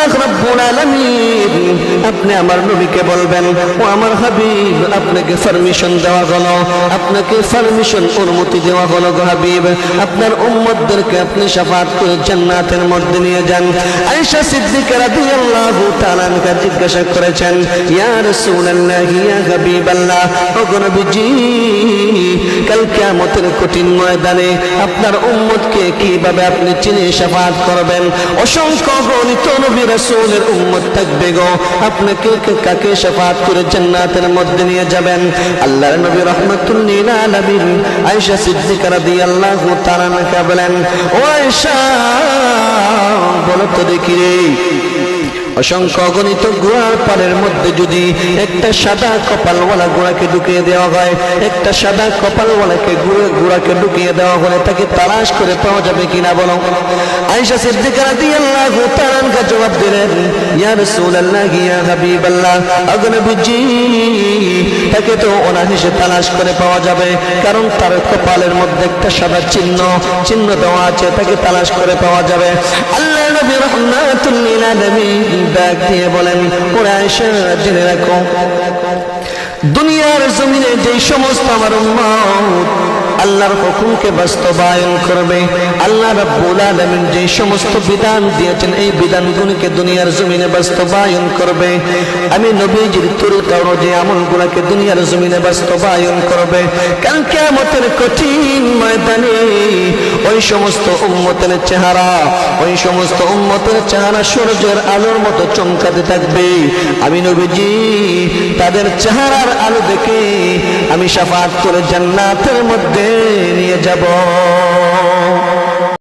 পাক রব্বুল আলামিন আপনি আমার নবীকে বলবেন, ও আমার হাবিব, আপনাকে পারমিশন দেওয়া হলো, আপনাকে পারমিশন অনুমতি দেওয়া হলো গো হাবিব, আপনার উম্মতদেরকে আপনি শাফাআত করে জান্নাতের মধ্যে নিয়ে যান। আয়েশা সিদ্দিকা রাদিয়াল্লাহু তাআলা আনহা জিজ্ঞাসা করেছেন, ইয়া রাসূলুল্লাহ, ইয়া হাবিবাল্লাহ, ও গো নবীজি, কাল কিয়ামতের কঠিন ময়দানে আপনার উম্মতকে কিভাবে আপনি চিনে শাফাআত করবেন? অসংখ্য গণিত নবী রাসূলের উম্মত থাকবে গো, আপনাকে কাকে শাফাআত করে জান্নাতের মধ্যে নিয়ে যাবেন? আল্লাহর নবী রাহমাতুল লিল আলামিন আয়েশা সিদ্দিকা রাদিয়াল্লাহু তাআলা আনহা বলেন, ও আয়েশা, বলো তো দেখি রে, অসংখ্য গণিত ঘোড়ার পালের মধ্যে যদি একটা সাদা কপালওয়ালা ঘোড়াকে ঢুকিয়ে দেওয়া হয়, একটা সাদা কপালওয়ালাকে ঘোড়াকে ঢুকিয়ে দেওয়া হলে তাকে তালাশ করে পাওয়া যাবে কিনা বলো? আয়েশা সিদ্দিকা রাদিয়াল্লাহু তাআলা আনহা জবাব দিলেন, ইয়া রাসূলুল্লাহ, ইয়া হাবিবাল্লাহ, ওগো নবীজি, তাকে তো অনায়াসে তালাশ করে পাওয়া যাবে, কারণ তার কপালের মধ্যে একটা সাদা চিহ্ন দেওয়া আছে, তাকে তালাশ করে পাওয়া যাবে। আল্লাহ নবী রাহমাতুল লিল আলামিন ডাক দিয়ে বলেন, ও আয়েশা, জেনে রাখো, দুনিয়ার জমিনে যেই সমস্ত আমার উম্মত আল্লাহর হুকুমকে বাস্তবায়ন করবে, আল্লাহ রাব্বুল আলামিন যে সমস্ত বিধান দিয়েছেন এই বিধানগুলোকে দুনিয়ার জমিনে বাস্তবায়ন করবে, আমি নবীজির তরিকা অনুযায়ী আমলগুলোকে দুনিয়ার জমিনে বাস্তবায়ন করবে, কারণ কিয়ামতের কঠিন ময়দানে ওই সমস্ত উম্মতের চেহারা, ওই সমস্ত উম্মতের চেহারা সূর্যের আলোর মতো চমকাতে থাকবে। আমি নবীজি তাদের চেহারার আলো দেখে আমি শাফাআত করে জান্নাতের মধ্যে নিয়ে যাব।